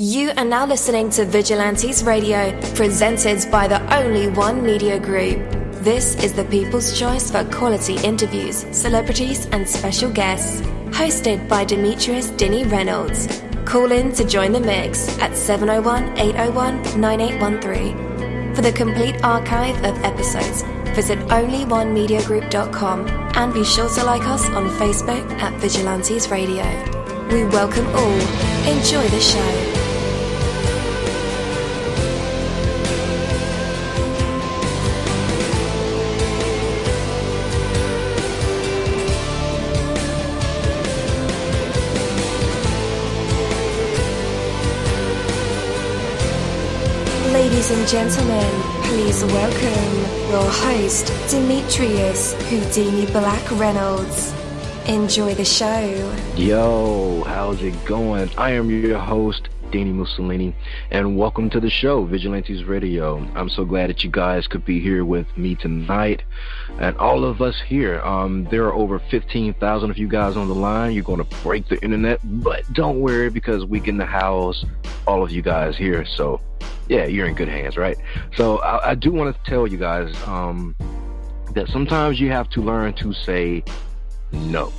You are now listening to Vigilantes Radio, presented by the Only One Media Group. This is the people's choice for quality interviews, celebrities and special guests. Hosted by Demetrius Dinny Reynolds. Call in to join the mix at 701-801-9813. For the complete archive of episodes, visit onlyonemediagroup.com and be sure to like us on Facebook at Vigilantes Radio. We welcome all. Enjoy the show. Ladies and gentlemen, please welcome your host, Demetrius Houdini Black Reynolds. Enjoy the show. Yo, how's it going? I am your host, dini-mussolini, and welcome to the show, Vigilantes Radio. I'm so glad that you guys could be here with me tonight, and all of us here. There are over 15,000 of you guys on the line. You're going to break the internet, but don't worry, because we can house all of you guys here, so yeah, you're in good hands, right? So I do want to tell you guys that sometimes you have to learn to say no.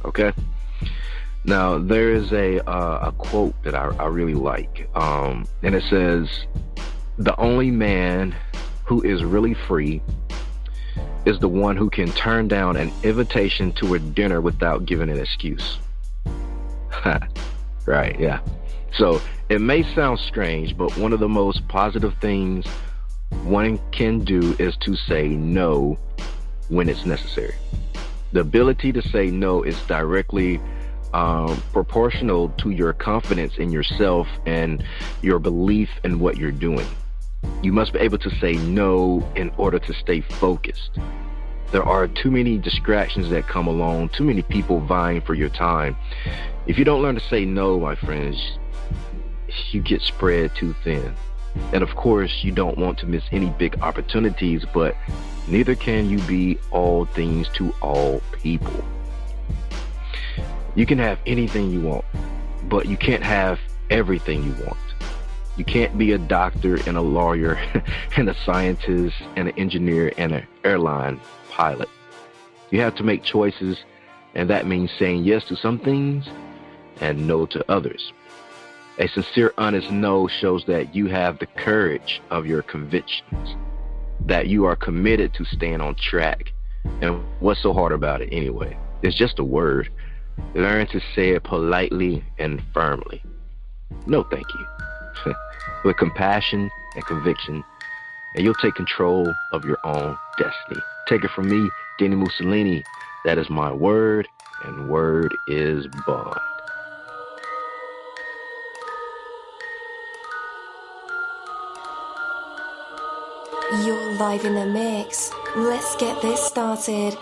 Okay? Now, there is a quote that I really like, and it says, "The only man who is really free is the one who can turn down an invitation to a dinner without giving an excuse." Right, yeah. So it may sound strange, but one of the most positive things one can do is to say no when it's necessary. The ability to say no is directly proportional to your confidence in yourself and your belief in what you're doing. You must be able to say no in order to stay focused. There are too many distractions that come along, too many people vying for your time. If you don't learn to say no, my friends, you get spread too thin. And of course, you don't want to miss any big opportunities, but neither can you be all things to all people. You can have anything you want, but you can't have everything you want. You can't be a doctor and a lawyer and a scientist and an engineer and an airline pilot. You have to make choices, and that means saying yes to some things and no to others. A sincere, honest no shows that you have the courage of your convictions, that you are committed to staying on track. And what's so hard about it anyway? It's just a word. Learn to say it politely and firmly. No, thank you. With compassion and conviction, and you'll take control of your own destiny. Take it from me, dini-mussolini. That is my word, and word is bond. You're live in the mix. Let's get this started.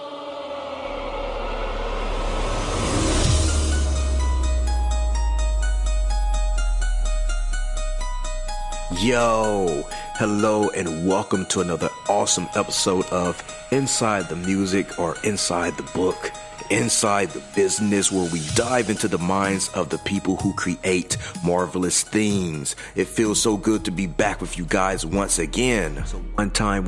Yo, hello and welcome to another awesome episode of Inside the Music, or Inside the Book, Inside the Business, where we dive into the minds of the people who create marvelous things. It feels so good to be back with you guys once again. So one time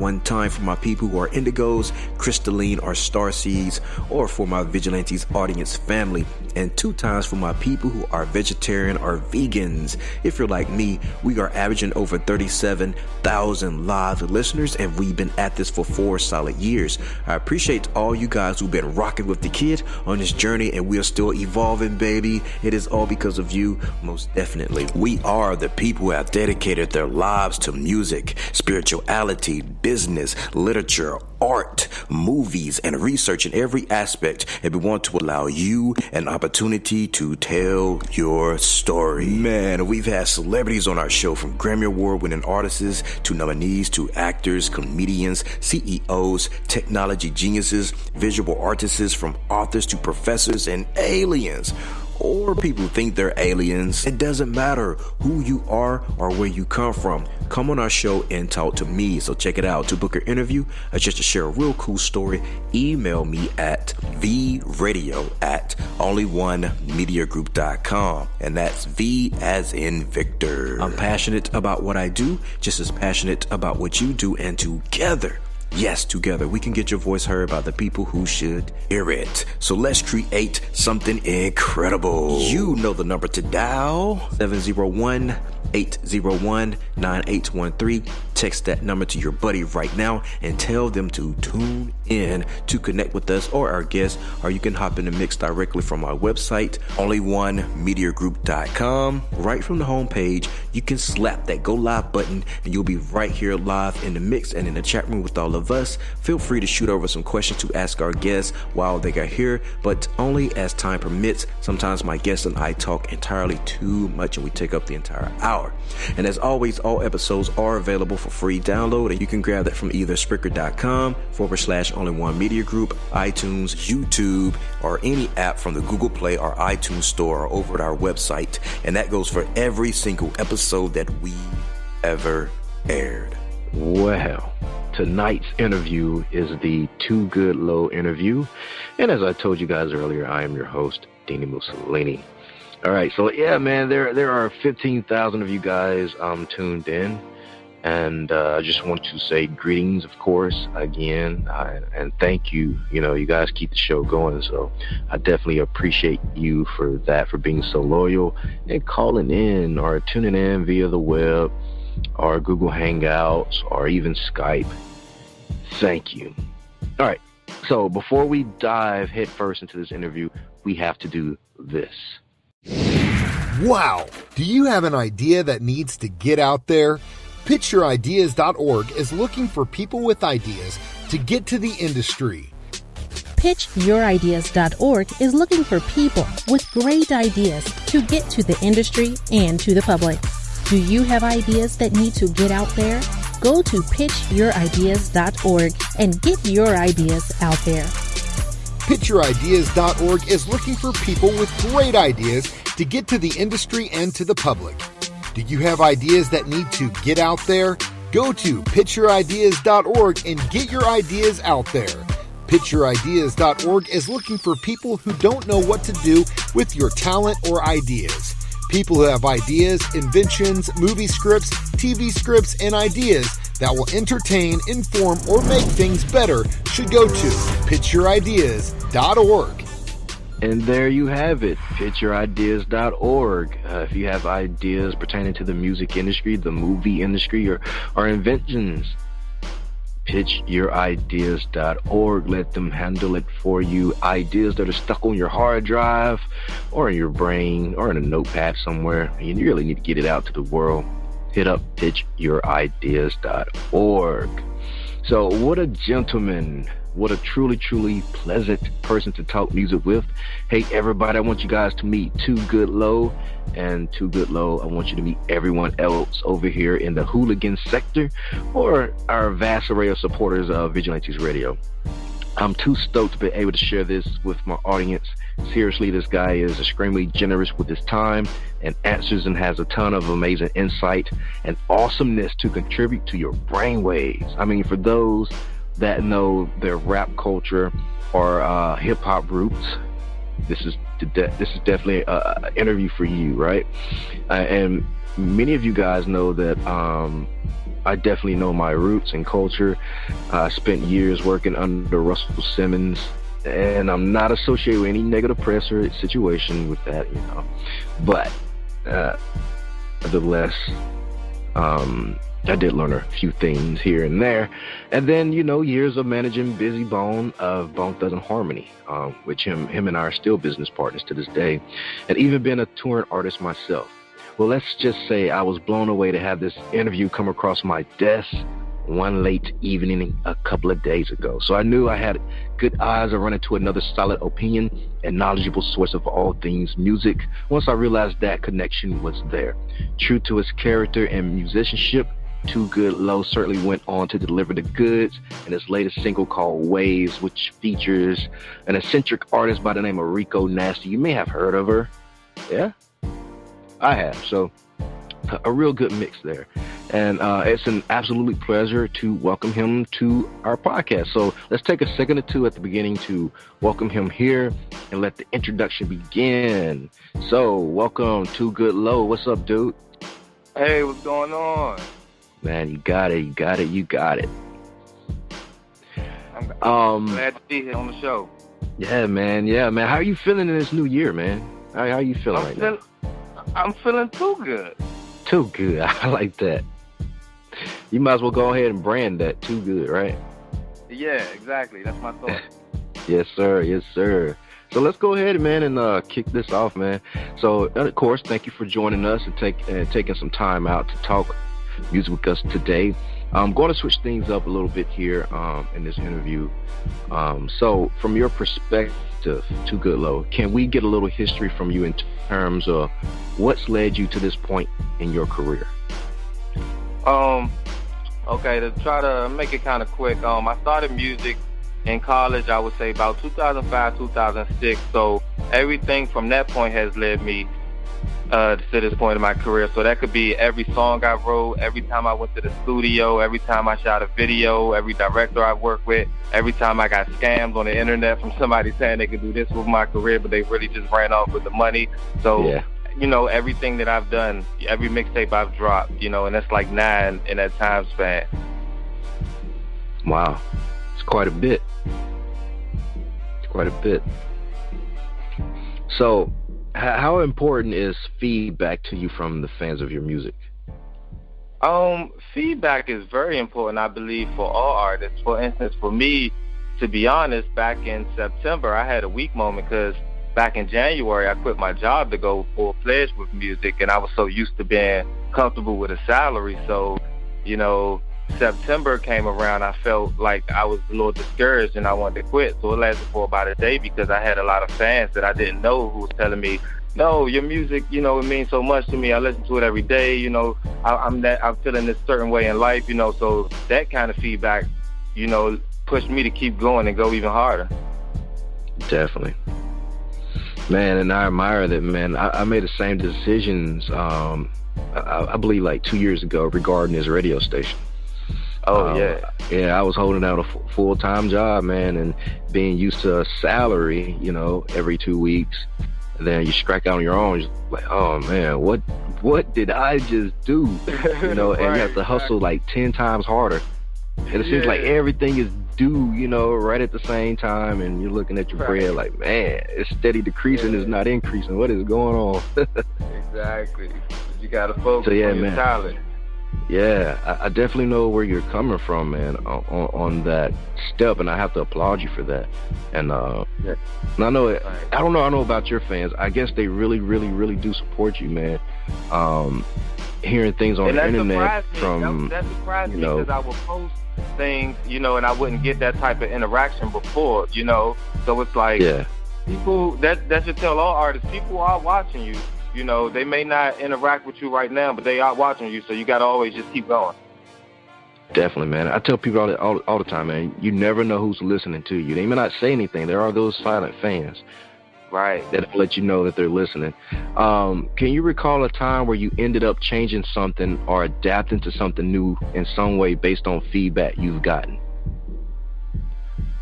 for my people who are indigos, crystalline, or starseeds, or for my Vigilantes audience family, and 2 times for my people who are vegetarian or vegans. If you're like me, we are averaging over 37,000 live listeners, and we've been at this for 4 solid years. I appreciate all you guys who've been rocking with the kid on this journey, and we are still evolving, baby. It is all because of you, most definitely. We are the people who have dedicated their lives to music, spirituality, business, literature, art, movies, and research in every aspect, and we want to allow you an opportunity to tell your story. Man, we've had celebrities on our show, from Grammy Award winning artists to nominees to actors, comedians, CEOs, technology geniuses, visual artists, from authors to professors and aliens. or people who think they're aliens. It doesn't matter who you are or where you come from. Come on our show and talk to me. So check it out. To book an interview or just to share a real cool story, email me at vradio@onlyonemediagroup.com. And that's V as in Victor. I'm passionate about what I do, just as passionate about what you do, and together, yes, together, we can get your voice heard by the people who should hear it. So let's create something incredible. You know the number to dial, 701-801-9813. Text that number to your buddy right now and tell them to tune in to connect with us or our guests, or you can hop in the mix directly from our website, onlyonemediagroup.com. Right from the homepage, you can slap that go live button and you'll be right here live in the mix and in the chat room with all of us. Feel free to shoot over some questions to ask our guests while they are here, but only as time permits. Sometimes my guests and I talk entirely too much and we take up the entire hour. And as always, all episodes are available for free download, and you can grab that from either Spreaker.com/onlyonemediagroup, iTunes, YouTube, or any app from the Google Play or iTunes store, or over at our website. And that goes for every single episode that we ever aired. Well, tonight's interview is the Too Good Low interview. And as I told you guys earlier, I am your host, Dini-Mussolini. All right, so yeah, man, there are 15,000 of you guys tuned in. And I just want to say greetings, of course, again, and thank you. You know, you guys keep the show going, so I definitely appreciate you for that, for being so loyal and calling in or tuning in via the web or Google Hangouts or even Skype. Thank you. All right, so before we dive headfirst into this interview, we have to do this. Wow! Do you have an idea that needs to get out there? PitchYourIdeas.org is looking for people with ideas to get to the industry. PitchYourIdeas.org is looking for people with great ideas to get to the industry and to the public. Do you have ideas that need to get out there? Go to PitchYourIdeas.org and get your ideas out there. PitchYourIdeas.org is looking for people with great ideas to get to the industry and to the public. Do you have ideas that need to get out there? Go to PitchYourIdeas.org and get your ideas out there. PitchYourIdeas.org is looking for people who don't know what to do with your talent or ideas. People who have ideas, inventions, movie scripts, TV scripts, and ideas that will entertain, inform, or make things better should go to PitchYourIdeas.org. And there you have it, PitchYourIdeas.org. If you have ideas pertaining to the music industry, the movie industry, or inventions, PitchYourIdeas.org. Let them handle it for you. Ideas that are stuck on your hard drive or in your brain or in a notepad somewhere, and you really need to get it out to the world. Hit up PitchYourIdeas.org. So what a gentleman. What a truly, truly pleasant person to talk music with. Hey, everybody, I want you guys to meet Too Good Low. And Too Good Low, I want you to meet everyone else over here in the hooligan sector or our vast array of supporters of Vigilantes Radio. I'm too stoked to be able to share this with my audience. Seriously, this guy is extremely generous with his time and answers and has a ton of amazing insight and awesomeness to contribute to your brainwaves. I mean, for those that know their rap culture or hip-hop roots, this is definitely an interview for you, right? And many of you guys know that I definitely know my roots and culture. I spent years working under Russell Simmons, and I'm not associated with any negative press or situation with that, you know. But nevertheless, I did learn a few things here and there. And then, you know, years of managing Busy Bone of Bone Thugs and Harmony, which him and I are still business partners to this day, and even been a touring artist myself. Well, let's just say I was blown away to have this interview come across my desk one late evening a couple of days ago. So I knew I had good eyes to run into another solid opinion and knowledgeable source of all things music once I realized that connection was there. True to his character and musicianship, Too Good Low certainly went on to deliver the goods in his latest single called Waves, which features an eccentric artist by the name of Rico-Nasty. You may have heard of her. Yeah, I have. So a real good mix there. And it's an absolute pleasure to welcome him to our podcast. So let's take a second or two at the beginning to welcome him here and let the introduction begin. So welcome to Good Low. What's up, dude? Hey, what's going on? Man, you got it. I'm glad to be here on the show. Yeah, man. How are you feeling in this new year, man? How are you feeling now? I'm feeling too good. Too good. I like that. You might as well go ahead and brand that. Too good, right? Yeah, exactly. That's my thought. Yes, sir. So let's go ahead, man, and kick this off, man. So, of course, thank you for joining us and taking some time out to talk music with us today. I'm going to switch things up a little bit here in this interview. So, from your perspective, Too Good Low, can we get a little history from you in terms of what's led you to this point in your career? Okay, to try to make it kind of quick, I started music in college, I would say about 2005, 2006. So everything from that point has led me to this point in my career. So that could be every song I wrote, every time I went to the studio, every time I shot a video, every director I worked with, every time I got scammed on the internet from somebody saying they could do this with my career, but they really just ran off with the money. So, yeah. Everything that I've done, every mixtape I've dropped, and that's like 9 in that time span. Wow. It's quite a bit. So, how important is feedback to you from the fans of your music? Feedback is very important, I believe, for all artists. For instance, for me, to be honest, back in September, I had a weak moment because back in January, I quit my job to go full-fledged with music, and I was so used to being comfortable with a salary. So, September came around, I felt like I was a little discouraged and I wanted to quit. So it lasted for about a day because I had a lot of fans that I didn't know who was telling me, no, your music, it means so much to me. I listen to it every day. I'm feeling this certain way in life, so that kind of feedback, pushed me to keep going and go even harder. Definitely. Man, and I admire that, man. I made the same decisions, I believe like 2 years ago regarding this radio station. Oh, yeah. Yeah, I was holding out a full-time job, man, and being used to a salary, every 2 weeks. And then you strike out on your own, just like, oh, man, what did I just do? Right, and you have to hustle like 10 times harder. And it seems like everything is due, right at the same time, and you're looking at your bread like, man, it's steady decreasing, it's not increasing. What is going on? Exactly. You got to focus on your talent. Yeah, I definitely know where you're coming from, man, on that step, and I have to applaud you for that. And I know, I don't know about your fans. I guess they really, really, really do support you, man. Hearing things on the internet from, that surprised me because I would post things, and I wouldn't get that type of interaction before, So it's like, people, that should tell all artists, people are watching you. They may not interact with you right now, but they are watching you, so you got to always just keep going. Definitely, man. I tell people all the time, man, you never know who's listening to you. They may not say anything. There are those silent fans. Right. That let you know that they're listening. Can you recall a time where you ended up changing something or adapting to something new in some way based on feedback you've gotten?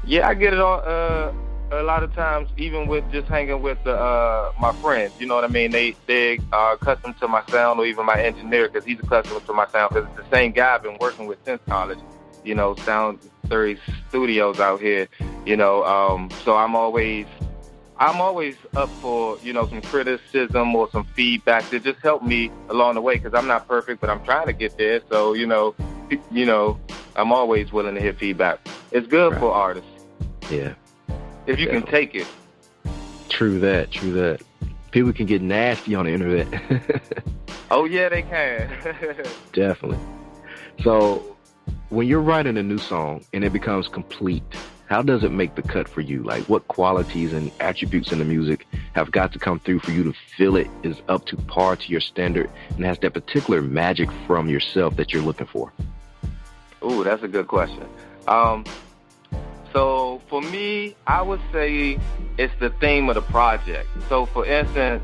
Yeah, I get it all. A lot of times, even with just hanging with my friends, you know what I mean? They are accustomed to my sound, or even my engineer, because he's accustomed to my sound, because it's the same guy I've been working with since college. Sound 30 studios out here. So I'm always up for some criticism or some feedback to just help me along the way, because I'm not perfect, but I'm trying to get there. So I'm always willing to hear feedback. It's good for artists. Yeah. If you can take it. True that. People can get nasty on the internet. Oh, yeah, they can. Definitely. So, when you're writing a new song and it becomes complete, how does it make the cut for you? Like, what qualities and attributes in the music have got to come through for you to feel it is up to par to your standard and has that particular magic from yourself that you're looking for? Ooh, that's a good question. So for me, I would say it's the theme of the project. So for instance,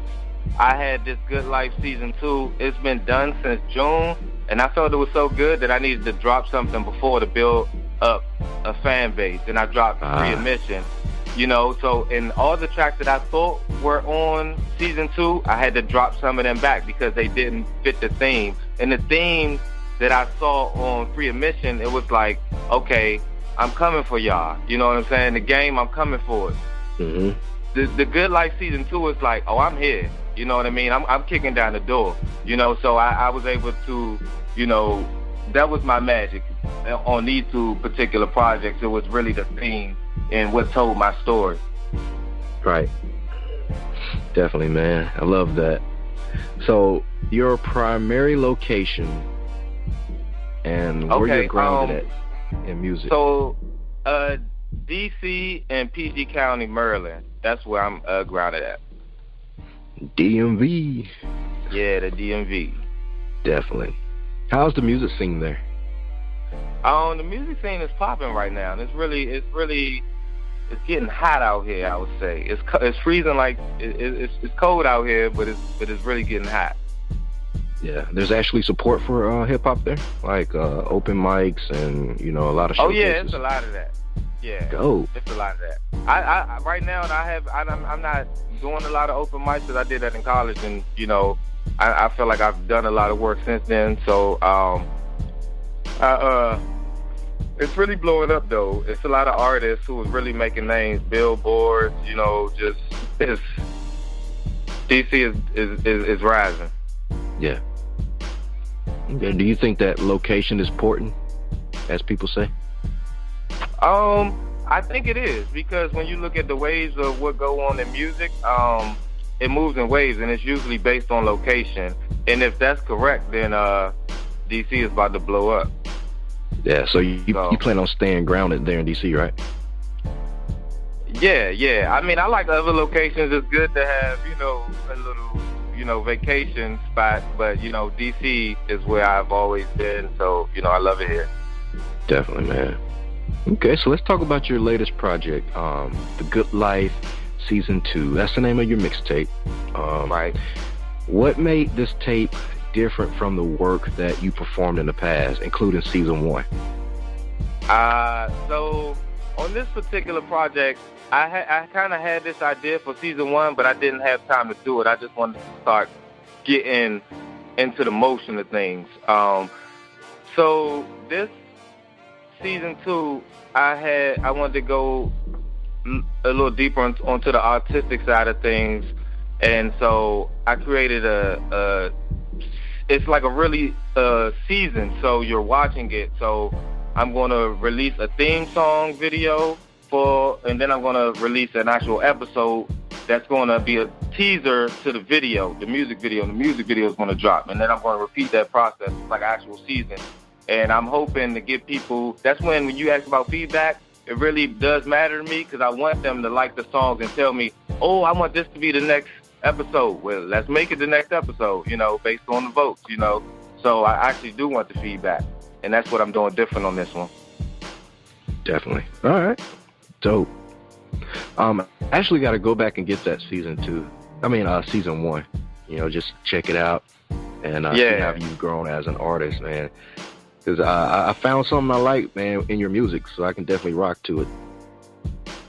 I had this Good Life Season 2. It's been done since June, and I felt it was so good that I needed to drop something before to build up a fan base. And I dropped Free Admission. You know, so in all the tracks that I thought were on Season 2, I had to drop some of them back because they didn't fit the theme. And the theme that I saw on Free Admission, it was like, okay, I'm coming for y'all. You know what I'm saying? The game, I'm coming for it. Mm-hmm. The Good Life Season 2 is like, oh, I'm here. You know what I mean? I'm kicking down the door. You know, so I was able to, you know, that was my magic on these two particular projects. It was really the theme and what told my story. Right. Definitely, man. I love that. So, your primary location and where you're grounded at in music. So, D.C. and PG County, Maryland. That's where I'm grounded at. DMV. Yeah, the DMV. Definitely. How's the music scene there? The music scene is popping right now, and it's getting hot out here. I would say it's freezing, like it's cold out here, but it's really getting hot. Yeah, there's actually support for hip hop there, like open mics and a lot of showcases. Oh yeah, it's a lot of that. Yeah, it's a lot of that. I right now I'm not doing a lot of open mics because I did that in college, and I feel like I've done a lot of work since then. So it's really blowing up though. It's a lot of artists who are really making names, billboards. Just DC is rising. Yeah. Okay. Do you think that location is important, as people say? I think it is, because when you look at the waves of what go on in music, it moves in waves, and it's usually based on location. And if that's correct, then DC is about to blow up. Yeah, so you plan on staying grounded there in DC, right? Yeah. I mean, I like other locations. It's good to have, a little, vacation spot. But, DC is where I've always been. So, I love it here. Definitely, man. Okay, so let's talk about your latest project, The Good Life Season 2. That's the name of your mixtape. Right. What made this tape different from the work that you performed in the past, including Season 1? So on this particular project, I kind of had this idea for Season 1, but I didn't have time to do it. I just wanted to start getting into the motion of things. So this Season 2, I wanted to go a little deeper onto the artistic side of things, and so I created it's like a really season, so you're watching it. So I'm going to release a theme song video and then I'm going to release an actual episode that's going to be a teaser to the video, the music video, and the music video is going to drop, and then I'm going to repeat that process like an actual season. And I'm hoping to get people, that's when you ask about feedback, it really does matter to me, because I want them to like the songs and tell me, oh, I want this to be the next episode. Well, let's make it the next episode, based on the votes, So I actually do want the feedback, and that's what I'm doing different on this one. Definitely. All right. Dope. I actually got to go back and get that Season 1. Just check it out and see how you've grown as an artist, man. Because I found something I like, man, in your music, so I can definitely rock to it.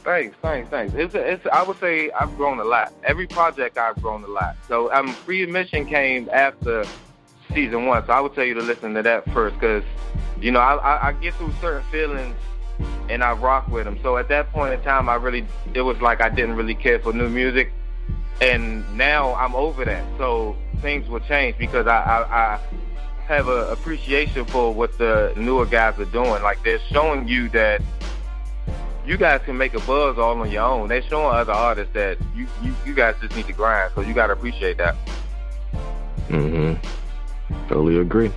Thanks. I would say I've grown a lot. Every project I've grown a lot. So Free Admission came after Season 1, so I would tell you to listen to that first, because, I get through certain feelings and I rock with them. So at that point in time, it was like I didn't really care for new music, and now I'm over that. So things will change, because I have an appreciation for what the newer guys are doing. Like, they're showing you that you guys can make a buzz all on your own. They're showing other artists that you guys just need to grind, so you got to appreciate that. Totally agree.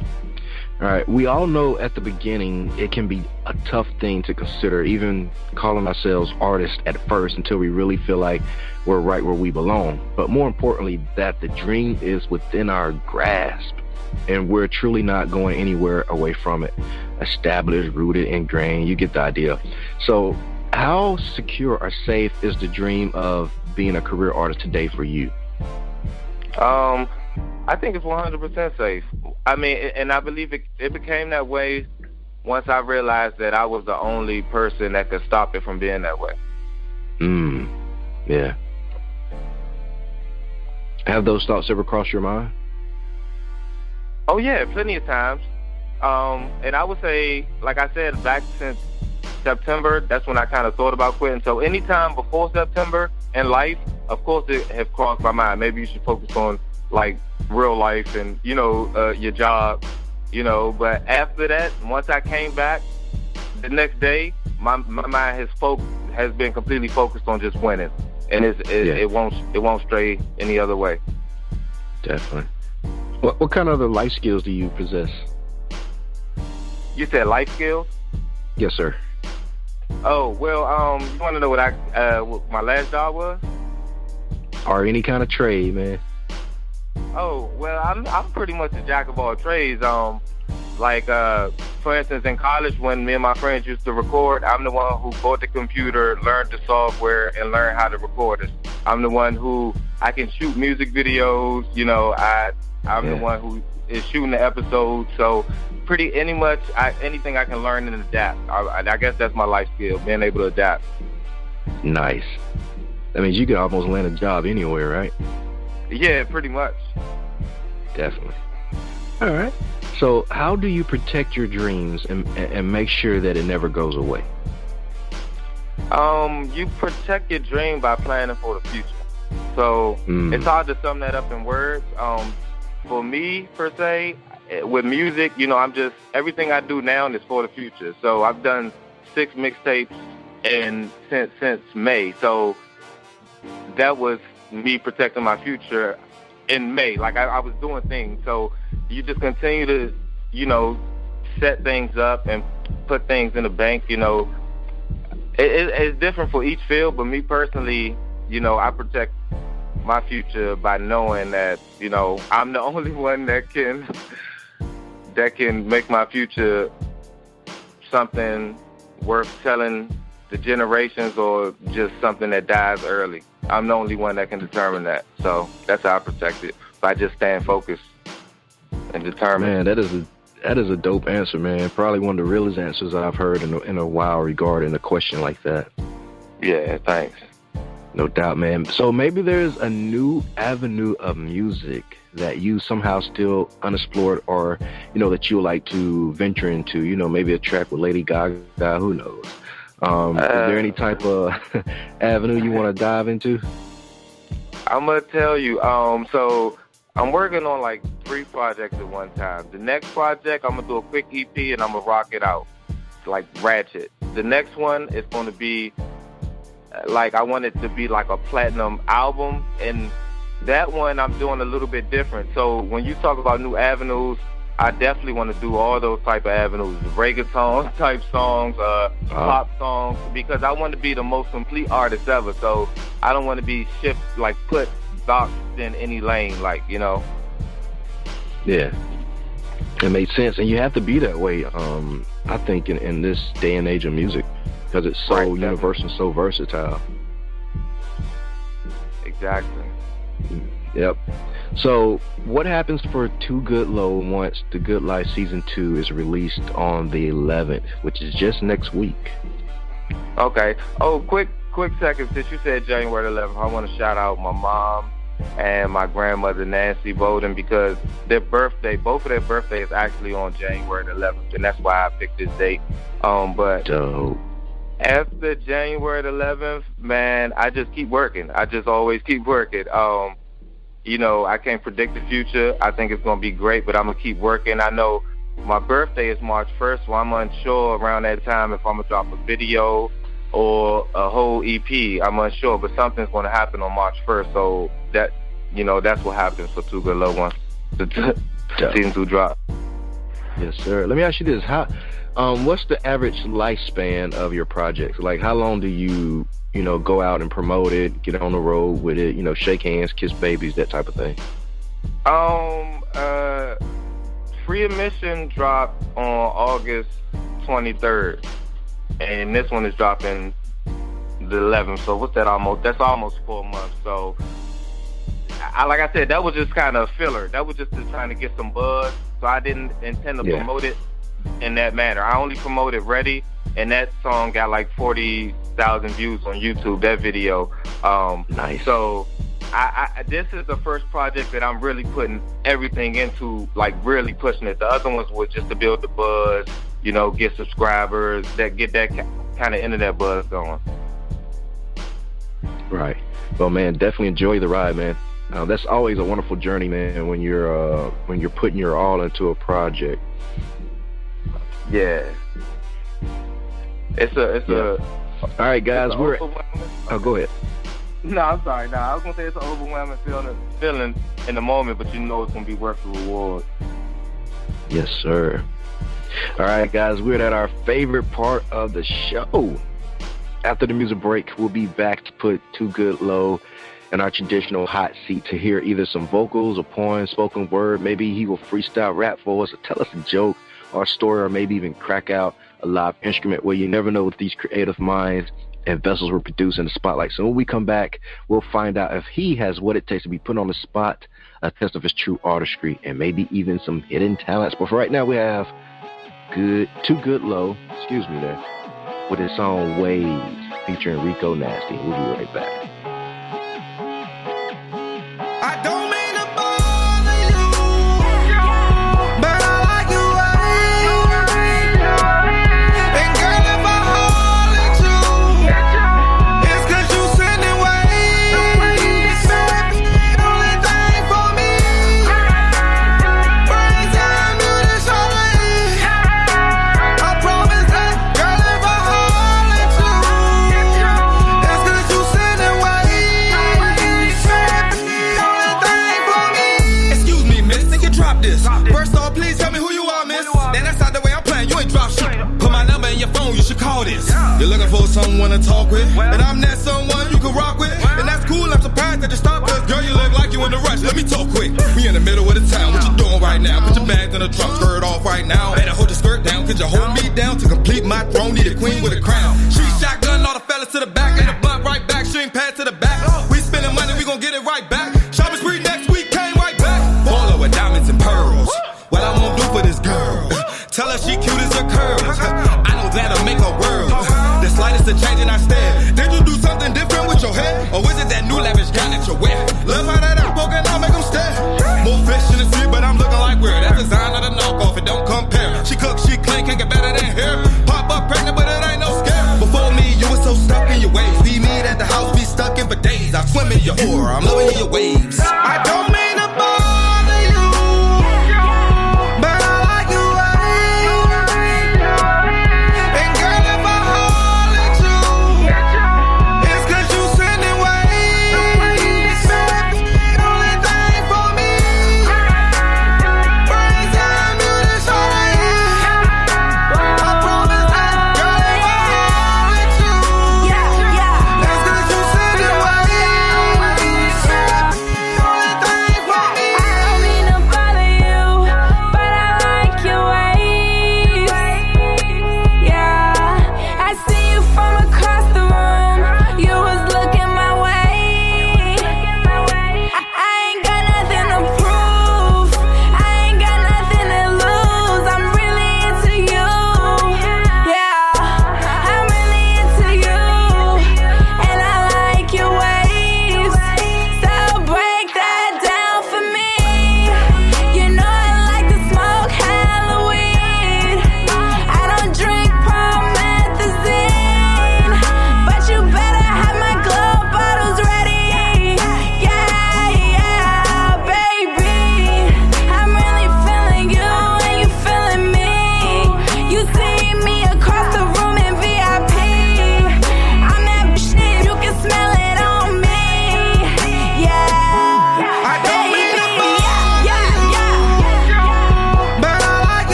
All right, we all know at the beginning it can be a tough thing to consider, even calling ourselves artists at first, until we really feel like we're right where we belong. But more importantly, that the dream is within our grasp, and we're truly not going anywhere away from it. Established, rooted, ingrained, you get the idea. So how secure or safe is the dream of being a career artist today for you? I think it's 100% safe. I mean, and I believe it became that way once I realized that I was the only person that could stop it from being that way. Yeah. Have those thoughts ever crossed your mind? Oh, yeah, plenty of times. And I would say, like I said, back since September, that's when I kind of thought about quitting. So anytime before September in life, of course, it have crossed my mind. Maybe you should focus on, like, real life and, your job, But after that, once I came back, the next day, my mind has been completely focused on just winning. And it won't stray any other way. Definitely. What kind of other life skills do you possess? You said life skills? Yes, sir. Oh, well, you want to know what my last job was? Or any kind of trade, man. Oh, well, I'm pretty much a jack of all trades. For instance, in college, when me and my friends used to record, I'm the one who bought the computer, learned the software, and learned how to record it. I'm the one who I can shoot music videos. I'm the one who is shooting the episodes. So anything I can learn and adapt. I guess that's my life skill, being able to adapt. Nice. That means you could almost land a job anywhere, right? Yeah, pretty much. Definitely. All right. So how do you protect your dreams and make sure that it never goes away? You protect your dream by planning for the future. So it's hard to sum that up in words. For me, per se, with music, everything I do now is for the future. So I've done 6 mixtapes since May. So that was me protecting my future in May. Like I was doing things. So you just continue to, set things up and put things in the bank. It's different for each field, but me personally, I protect my future by knowing that, I'm the only one that can make my future something worth telling the generations or just something that dies early. I'm the only one that can determine that. So that's how I protect it, by just staying focused and determined. Man, that is a dope answer, man. Probably one of the realest answers I've heard in a while regarding a question like that. Yeah, thanks. No doubt, man. So maybe there's a new avenue of music that you somehow still unexplored, or, that you would like to venture into, maybe a track with Lady Gaga, who knows? Is there any type of avenue you want to dive into? I'm going to tell you. So I'm working on like 3 projects at one time. The next project, I'm going to do a quick EP and I'm going to rock it out, like ratchet. The next one is going to be I want it to be like a platinum album, and that one I'm doing a little bit different. So when you talk about new avenues, I definitely want to do all those type of avenues, reggaeton type songs, pop songs, because I want to be the most complete artist ever. So I don't want to be put boxed in any lane, Yeah, it makes sense, and you have to be that way. I think in this day and age of music, because it's so universal and so versatile. Exactly. Yep. So what happens for Too Good Low once The Good Life Season 2 is released on the 11th, which is just next week? Okay. Oh, quick second. Since you said January 11th, I want to shout out my mom and my grandmother, Nancy Bowden, because both of their birthdays is actually on January 11th, and that's why I picked this date. But dope. After January 11th, man, I just keep working. I just always keep working. I can't predict the future. I think it's going to be great, but I'm going to keep working. I know my birthday is March 1st, so I'm unsure around that time if I'm going to drop a video or a whole EP. I'm unsure, but something's going to happen on March 1st, so that, that's what happens for Too Good Low once the Season 2 drop. Yes, sir. Let me ask you this. What's the average lifespan of your projects? Like, how long do you go out and promote it, get on the road with it, shake hands, kiss babies, that type of thing? Free Admission dropped on August 23rd, and this one is dropping the 11th. So what's that? That's almost 4 months. So like I said, that was just kind of filler. That was just trying to get some buzz. So I didn't intend to promote it in that manner. I only promoted Ready, and that song got like 40,000 views on YouTube, that video. Nice. So this is the first project that I'm really putting everything into, like really pushing it. The other ones were just to build the buzz, you know, get subscribers, get that kind of internet buzz going. Right. Well, man, definitely enjoy the ride, man. That's always a wonderful journey, man, when you're putting your all into a project. Yeah. All right, guys, go ahead. No, I'm sorry. No, I was gonna say it's an overwhelming feeling in the moment, but you know it's gonna be worth the reward. Yes, sir. All right, guys, we're at our favorite part of the show. After the music break, we'll be back to put Too Good Low in our traditional hot seat to hear either some vocals, a poem, spoken word. Maybe he will freestyle rap for us or tell us a joke or a story, or maybe even crack out a live instrument. Where you never know with these creative minds and vessels we're producing the spotlight. So when we come back, we'll find out if he has what it takes to be put on the spot, a test of his true artistry, and maybe even some hidden talents. But for right now, we have Too Good Low, with his song Waves, featuring Rico-Nasty. We'll be right back. I don't mean to bother you, but I like your ways. And girl, if I hold at you, it's 'cause you sending waves. The only thing for me, first time you this always. I promise that, girl, if I hold at you, it's 'cause you sending waves. The only thing for me. Excuse me, miss, nigga, drop this. First off, please tell me who you are, miss. Then that's not the way I'm playing, you ain't drop shit. Put my number in your phone, you should call this. You're looking for someone to talk with, and I'm that someone you can rock with. And that's cool, I'm surprised that you stopped, 'cause girl, you look like you in the rush. Let me talk quick. We in the middle of the town, what you doing right now? Put your bags in the trunk, skirt off right now. Better hold your skirt down, could you hold me down to complete my throne? Need a queen with a crown. She shotgun all the fellas to the back, and the blunt right back, string pad to the back. We spending money, we gon' get it right back. Shopping spree next week, came right back. Baller with diamonds and pearls. What I won't do for this girl, tell her she cute as her curls. I know that'll make her world. The slightest of change in our stare. Did you do something different with your hair? Or is it that new lavish gown that you wear? Love how that I'm poking out, make them stare. More fish in the sea, but I'm looking like weird. That design of the knockoff, it don't compare. She cook, she clean, can't get better than her. Pop up pregnant, but it ain't no scare. Before me, you were so stuck in your ways. We meet at the house, be stuck in for days. I swim in your aura, I'm loving your waves. I don't mean to bother you, but I like your ways. And girl, if I hold at you, it's 'cause you sending waves. The only thing for me, first time you this always. I promise that, girl, if I hold at you, it's 'cause you sending waves. The only thing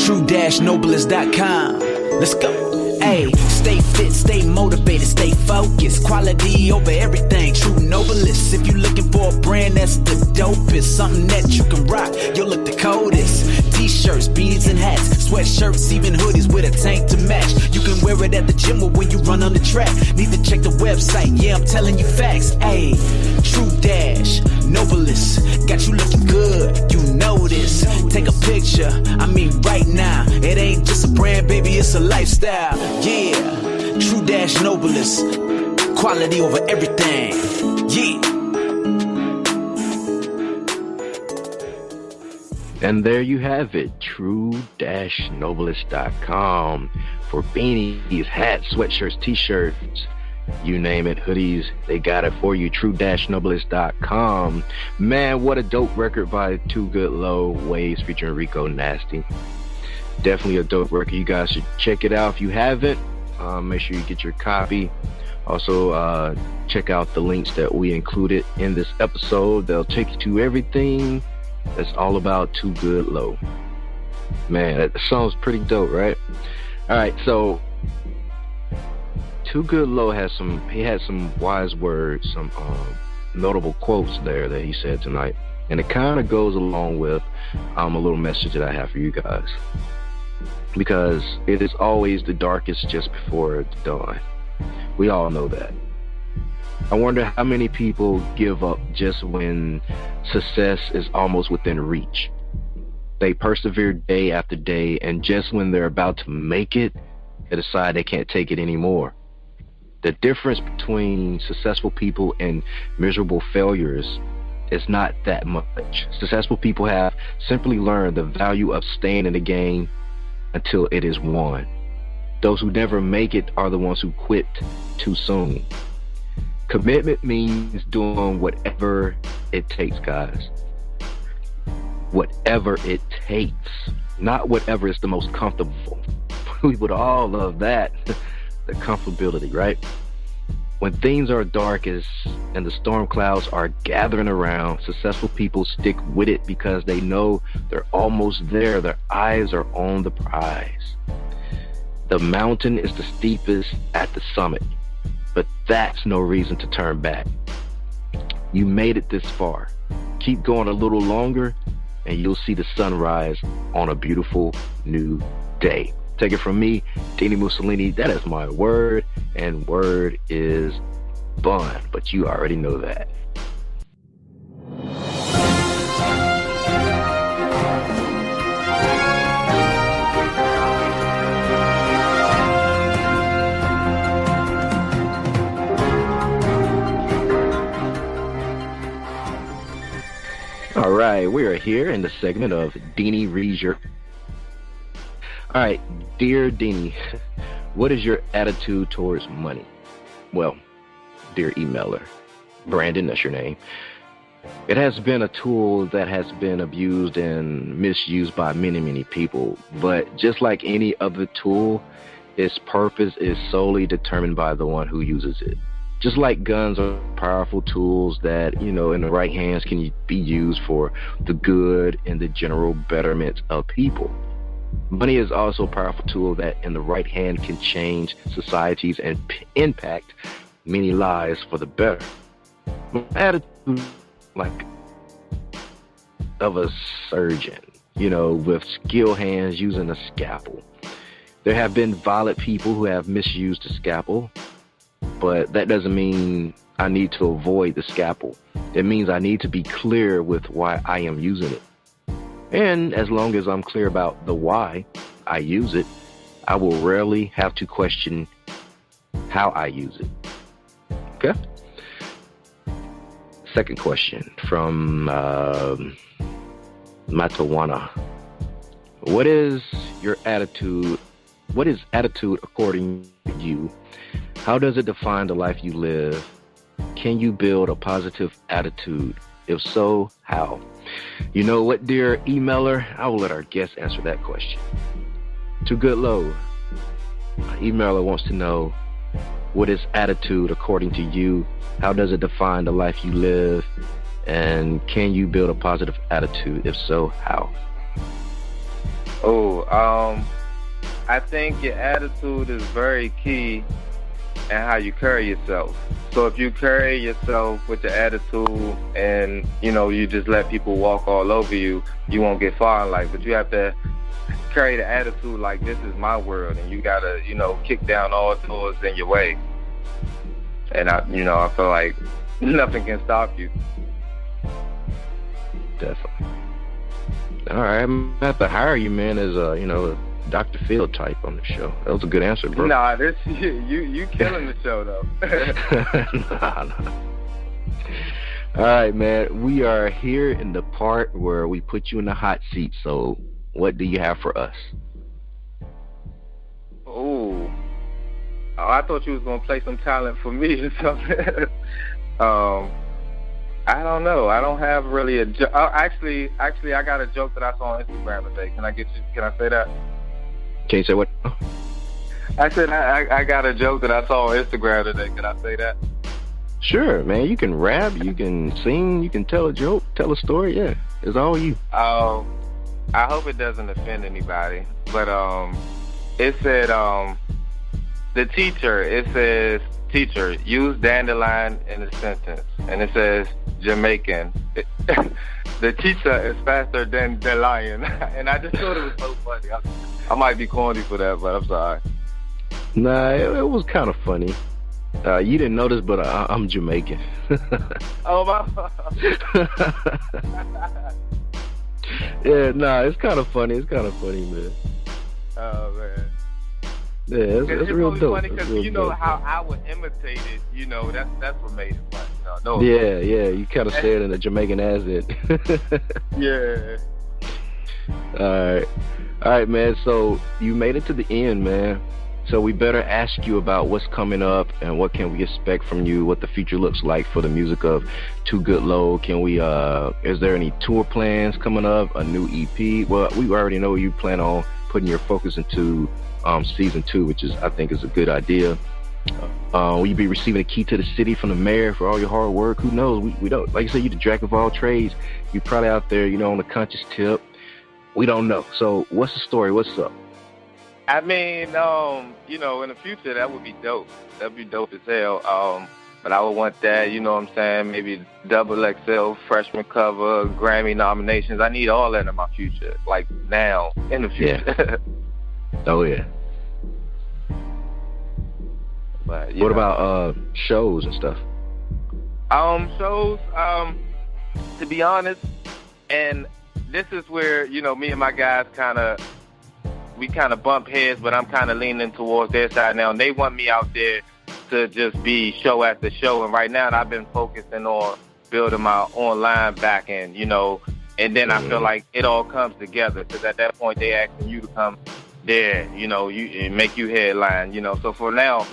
true-noblest.com. Let's go. Hey, stay fit, stay motivated, stay focused. Quality over everything, True Noblest. If you looking for a brand that's the dopest, something that you can rock, you'll look the coldest. T-shirts, beanies and hats, sweatshirts, even hoodies with a tank to match. You can wear it at the gym or when you run on the track. Need to check the website, yeah, I'm telling you facts. Hey, True-Noblest, got you looking good, you know this. Take a picture, I mean right now. It ain't just a brand, baby, it's a lifestyle. Yeah, True-Noblest, quality over everything. Yeah. And there you have it, true-noblest.com for beanies, hats, sweatshirts, t-shirts, you name it, hoodies, they got it for you, true-noblest.com. Man, what a dope record by Too Good Low, Waves featuring Rico-Nasty. Definitely a dope record. You guys should check it out if you haven't. Make sure you get your copy. Also, check out the links that we included in this episode. They'll take you to everything that's all about Too Good Low. Man, that song's pretty dope, right? All right, so Too Good Low had some wise words, some notable quotes there that he said tonight, and it kind of goes along with a little message that I have for you guys, because it is always the darkest just before the dawn. We all know that. I wonder how many people give up just when success is almost within reach. They persevere day after day, and just when they're about to make it, they decide they can't take it anymore. The difference between successful people and miserable failures is not that much. Successful people have simply learned the value of staying in the game until it is won. Those who never make it are the ones who quit too soon. Commitment means doing whatever it takes, guys. Whatever it takes, not whatever is the most comfortable. We would all love that, the comfortability, right? When things are darkest and the storm clouds are gathering around, successful people stick with it because they know they're almost there. Their eyes are on the prize. The mountain is the steepest at the summit, but that's no reason to turn back. You made it this far. Keep going a little longer and you'll see the sunrise on a beautiful new day. Take it from me, Dini-Mussolini. That is my word, and word is bun, but you already know that. All right, we are here in the segment of Dini Reads Your. All right, dear Dini, what is your attitude towards money? Well, dear emailer, Brandon, that's your name. It has been a tool that has been abused and misused by many, many people. But just like any other tool, its purpose is solely determined by the one who uses it. Just like guns are powerful tools that, in the right hands can be used for the good and the general betterment of people. Money is also a powerful tool that in the right hand can change societies and impact many lives for the better. My attitude like of a surgeon, with skilled hands using a scalpel. There have been violent people who have misused the scalpel, but that doesn't mean I need to avoid the scalpel. It means I need to be clear with why I am using it. And as long as I'm clear about the why I use it, I will rarely have to question how I use it. Okay? Second question from Matawana. What is your attitude? What is attitude according to you? How does it define the life you live? Can you build a positive attitude? If so, how? You know what, dear emailer? I will let our guest answer that question. Too Good Low. Our emailer wants to know, what is attitude according to you? How does it define the life you live? And can you build a positive attitude? If so, how? I think your attitude is very key in how you carry yourself. So if you carry yourself with the attitude and, you just let people walk all over you, you won't get far in life. But you have to carry the attitude like this is my world, and you got to, kick down all doors in your way. And, I feel like nothing can stop you. Definitely. All right, I'm going to have to hire you, man, as a, Dr. Phil type on the show. That was a good answer, bro. Nah, you killing the show, though. Nah. All right, man. We are here in the part where we put you in the hot seat. So what do you have for us? Oh, I thought you was going to play some talent for me or something. I don't know. I don't have really a joke. Actually, I got a joke that I saw on Instagram today. Can I say that? Can you say what? I said I got a joke that I saw on Instagram today. Can I say that? Sure, man. You can rap, you can sing, you can tell a joke, tell a story. Yeah, it's all you. I hope it doesn't offend anybody. But it said it says teacher, use dandelion in a sentence, and it says Jamaican. The teacher is faster than the lion. And I just thought it was so funny. I might be corny for that, but I'm sorry. Nah, it was kind of funny. You didn't notice, but I'm Jamaican. Oh, my. Yeah, nah, it's kind of funny. It's kind of funny, man. Oh, man. Yeah, it's real really dope. Funny because how I would imitate it. That's what made it funny. Yeah, you kind of say it in a Jamaican accent. Yeah. All right, man. So you made it to the end, man. So we better ask you about what's coming up and what can we expect from you, what the future looks like for the music of Too Good Low. Can we, is there any tour plans coming up, a new EP? Well, we already know you plan on putting your focus into season 2, which I think is a good idea. Will you be receiving a key to the city from the mayor for all your hard work? Who knows? We don't, like you said, you're the jack of all trades. You're probably out there, on a conscious tip. We don't know. So what's the story? What's up? I mean, in the future, that would be dope. That'd be dope as hell. But I would want that, maybe XXL, freshman cover, Grammy nominations. I need all that in my future, like now, in the future. Yeah. Oh, yeah. But, what about shows and stuff? Shows, to be honest, and this is where, me and my guys we bump heads, but I'm kind of leaning towards their side now. And they want me out there to just be show after show. And right now, I've been focusing on building my online back end, and then I feel like it all comes together because at that point, they asking you to come there, and make you headline, So for now,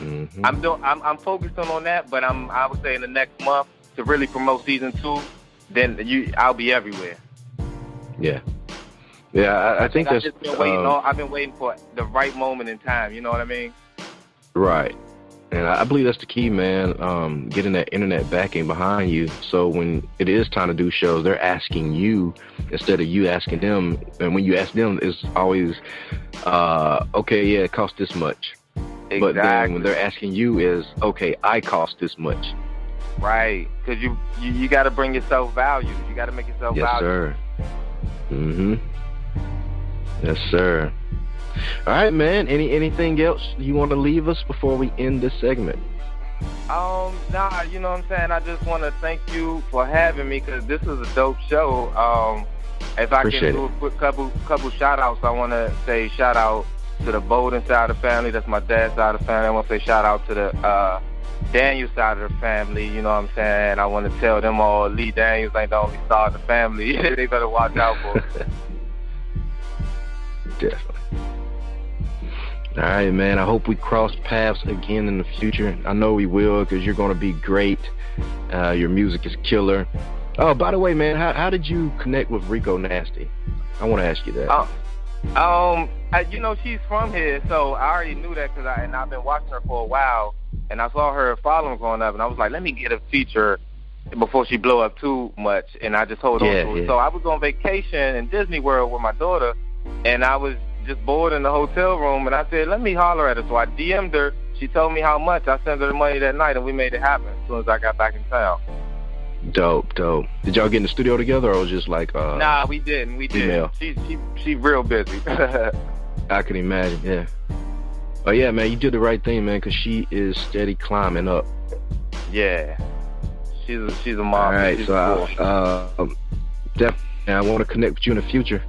I'm focusing on that, but I would say in the next month to really promote season 2, then I'll be everywhere. Yeah. Yeah, I think that's... I've been waiting for the right moment in time, you know what I mean? Right. And I believe that's the key, man, getting that internet backing behind you. So when it is time to do shows, they're asking you instead of you asking them. And when you ask them, it's always, okay, yeah, it costs this much. Exactly. But then when they're asking you is, okay, I cost this much. Right. Because you got to bring yourself value. You got to make yourself value. Yes, sir. Mm-hmm. Yes, sir. All right, man. Anything else you want to leave us before we end this segment? Nah, you know what I'm saying? I just want to thank you for having me because this is a dope show. If I can do a quick couple shout-outs, I want to say shout-out to the Bolden side of the family. That's my dad's side of the family. I want to say shout-out to the Daniel side of the family. You know what I'm saying? I want to tell them all Lee Daniels ain't the only star of the family. They better watch out for it. Definitely. All right, man. I hope we cross paths again in the future. I know we will because you're going to be great. Your music is killer. Oh, by the way, man, how did you connect with rico-nasty? I want to ask you that. She's from here, so I already knew that because I've been watching her for a while, and I saw her following growing up, and I was like, let me get a feature before she blow up too much, and I just hold on to it. So I was on vacation in Disney World with my daughter, and I was just bored in the hotel room, and I said, let me holler at her. So I DM'd her. She told me how much. I sent her the money that night, and we made it happen as soon as I got back in town. Dope. Did y'all get in the studio together, or was it just like Nah, we didn't. Email? She real busy. I can imagine, yeah. Oh yeah, man, you did the right thing, man, because she is steady climbing up. Yeah, she's a mom. All right, she's so definitely, I want to connect with you in the future.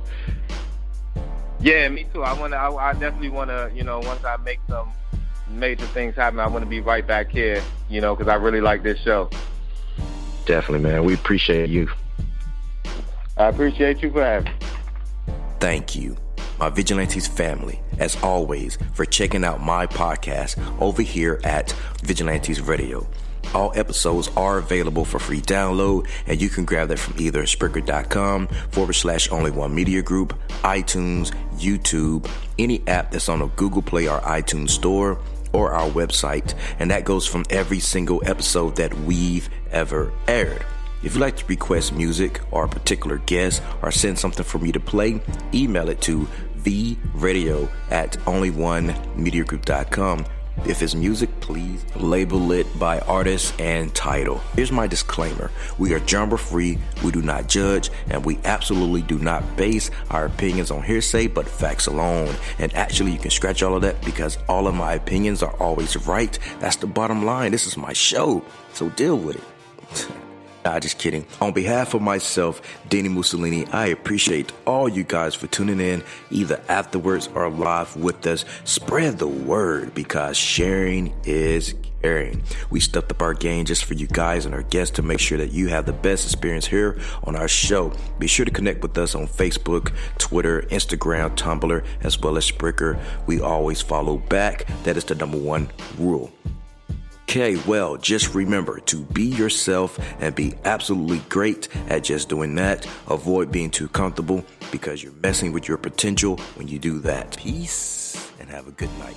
Yeah, me too. I definitely want to, once I make some major things happen, I want to be right back here, because I really like this show. Definitely, man. We appreciate you. I appreciate you for having me. Thank you, my Vigilantes family, as always, for checking out my podcast over here at Vigilantes Radio. All episodes are available for free download, and you can grab that from either Spreaker.com/only1mediagroup, iTunes, YouTube, any app that's on a Google Play or iTunes store, or our website. And that goes from every single episode that we've ever aired. If you'd like to request music or a particular guest or send something for me to play, email it to vradio@only1mediagroup.com. If it's music, please label it by artist and title. Here's my disclaimer. We are genre free, we do not judge, and we absolutely do not base our opinions on hearsay but facts alone. And actually, you can scratch all of that because all of my opinions are always right. That's the bottom line. This is my show, so deal with it. Nah, just kidding. On behalf of myself, Dini-Mussolini, I appreciate all you guys for tuning in, either afterwards or live with us. Spread the word, because sharing is caring. We stepped up our game just for you guys and our guests to make sure that you have the best experience here on our show. Be sure to connect with us on Facebook, Twitter, Instagram, Tumblr, as well as Spreaker. We always follow back. That is the #1 rule. Okay, well, just remember to be yourself and be absolutely great at just doing that. Avoid being too comfortable, because you're messing with your potential when you do that. Peace, and have a good night.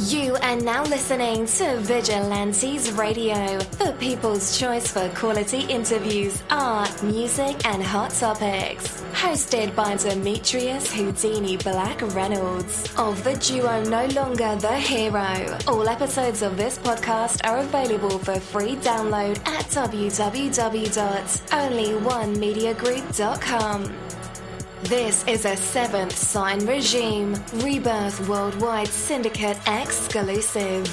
You are now listening to Vigilantes Radio, the people's choice for quality interviews, art, music, and hot topics. Hosted by Demetrius Houdini Black Reynolds of the duo No Longer the Hero. All episodes of this podcast are available for free download at www.only1mediagroup.com. This is a Seventh Sign Regime Rebirth Worldwide Syndicate exclusive.